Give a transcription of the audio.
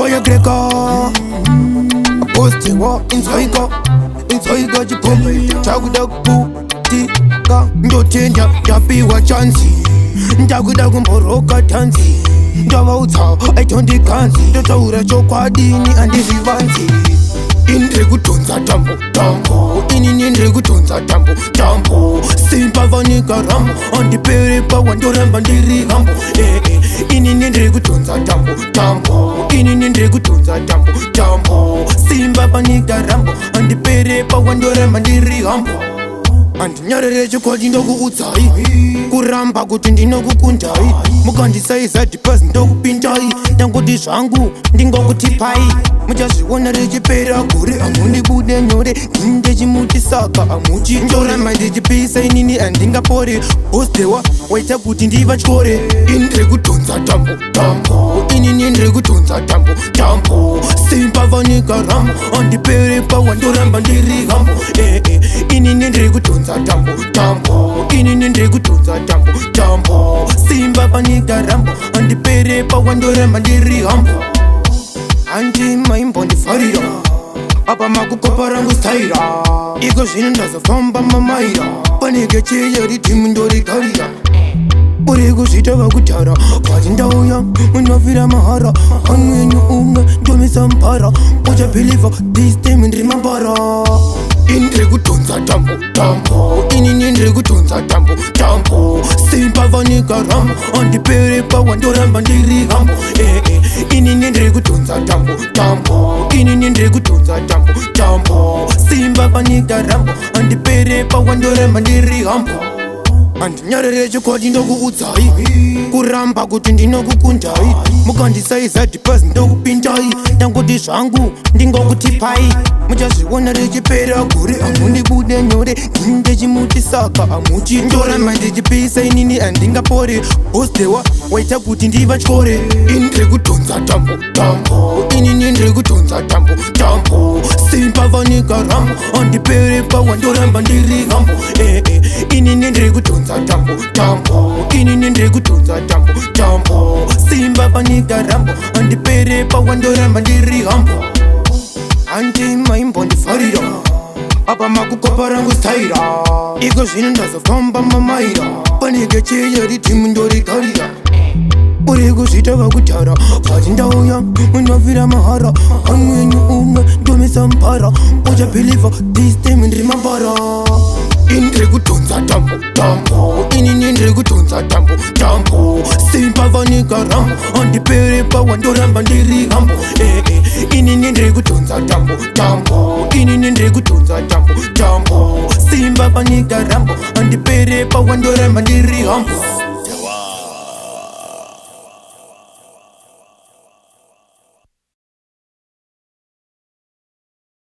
Boya Greco Posti wa Insoiga Jipope Chaguda Putika Ndotenda Yapiwa chansi Ndaguda kumboroka tansi Ndavauta aitondi kansi Ndotaura chokwadini andizivansi Indre kutonza tambo Inini indre kutonza tambo Simpa vanika rambo Andiperepa wandoramba ndiri hambo Inini indre kutonza tambo Inini indre kutonza tambo Simpa vanika rambo Andiperepa wandoramba ndiri hambo Andinyarere chikwadi ndokuudzai Kuramba kuti ndinokukundai Mukandisaiza dhipazi ndokupindai Ndangoti zvangu ndingokutipai Muchazviona richipera gore Amundibude nyore Ndechimuti saka amuchi Ndoramba ndichipisa inini andingapore Hostewa waita kuti ndivatyore Indre kutonza tambo Inini ndre kutonza tambo Simpa vanika rambo Andiperepa wandoramba ndiri hambo Inini ndre kutonza tambo Inini ndre kutonza tambo Simba vanika rambo Andiperepa wandoramba ndiri hambo Andi maimbo ndifarira Apa makukopa rangu staira Iko zvino ndazofamba mamaira Paneke cheya ritimu ndorigarira Uri kuzvita vakutara Kwati ndauya munofira mahara Hanu yenyu unga ndomisa mpara Uchabhiliva this time ndiri mambara Indre kutonza tambo Inini ndre kutonza tambo Simpa vanika rambo Andiperepa wandoramba ndiri hambo Inini ndre kutonza tambo Inini ndre kutonza tambo Simpa vanika rambo Andiperepa wandoramba ndiri hambo Andinyarere chikwadi ndokuudzai Kuramba kuti ndinokukundai Mukandisaiza dhipazi ndokupindai Ndangoti zvangu ndingokutipai Muchazviona richipera gore Amundibude nyore Ndechimuti saka amuchi Ndoramba ndichipisa inini andingapore Hostewa waita kuti ndivatyore Indre kutonza tambo Inini ndre kutonza tambo Simpa vanika rambo Andiperepa wandoramba ndiri hambo Inini ndre kutonza tambo Inini ndre kutonza tambo Simba vanika rambo Andiperepa wandoramba ndiri hambo Andi maimbo ndifarira Apa makukopa rangu staira Iko zvino ndazofamba mamaira Paneke cheya ritimu ndorigarira Uri kuzvita vakutara Kwati ndauya munofira mahara Hanu yenyu unga ndomisa mpara Uchabhiliva this time ndiri mambara Indre kutonza tambo Inini ndre kutonza tambo Simpa vanika rambo Andiperepa wandoramba ndiri hambo Inini ndre kutonza tambo Inini ndre kutonza tambo Simpa vanika rambo Andiperepa wandoramba ndiri hambo